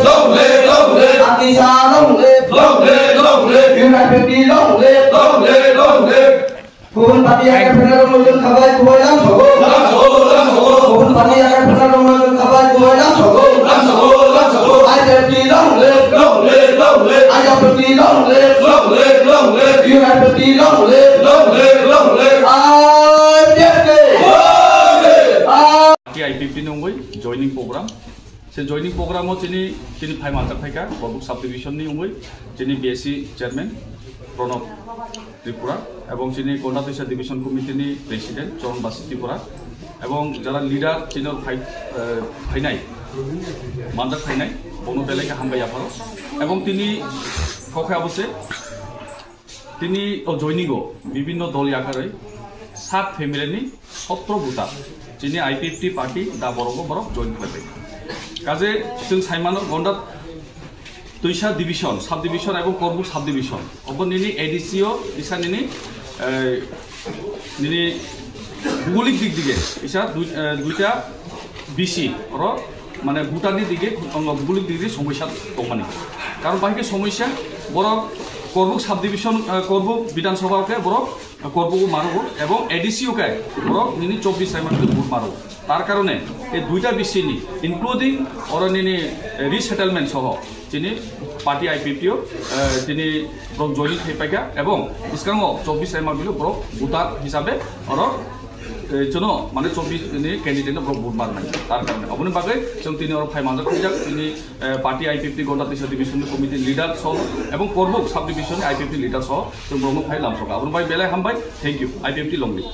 long live, Adisa long live, United long live, Pun pati akan benar mungkin kabar kuat yang sokong, Pun pati akan benar mungkin kabar kuat yang sokong, United long live, United long live, IPP nunggu joining program. Se joining program mo chini 5 mantak thaika Borbuk subdivision ni nunggu chini BSc chairman Pranab Tripura এবং chini Kolkata division committee ni president Charan Basi Tripura এবং যারা leader chini ফাইনাই mantak ফাইনাই বনো বেলাকে হামবাই আপারো এবং তিনি কখে অবশ্যে তিনি জয়নিগো বিভিন্ন দল আকারে 7 ফ্যামিলি নি 17 বুতা যিনি IPFT পার্টি দা বরগ বরগ জয়েন খাবে কাজে जों সাইমানো গন্ডা দুইশা ডিভিশন সাব ডিভিশন এবং করবুক সাব ডিভিশন অবনিনি এডিসিও ইসানিনি নিনি ভূগোলিক দিক দিকে ইসা দুইটা বিসি আর মানে ভুটাননি দিকে ভূগোলিক দিক দিয়ে সমস্যা দমানি কারণ বাহিকে সমস্যা বড় করবুক সাব ডিভিশন করবুক বিধানসভাকে বড় করবুক মারব এবং এডিসিওকে বড় নিনি 24 সাইমান ভোট মারব তার কারণে এই দুইটা বিসিনি ইনক্লুডিং ওর নিনি রিসেটেলমেন্ট সহ যিনি পার্টি আইপিপিও তিনি জয়নিং থাইপাইকা এবং ইসকাঙ্গ 24 সাইমান বিলো বড় ভোটার হিসাবে ওর জন্য মানে 24 নি ক্যান্ডিডেট ভোট মারনাই তার কারণে অবনি বাগে जों তিনি ওর 5 মানজাক হইজাক তিনি party IPP Gandatwisa division committee leader সহ এবং Karbook sub division IPP leader সহ जों ব্রহ্ম ফাই লামসকা অবনি বাই বেলায় হামবাই থ্যাংক ইউ আইপিপি লংলি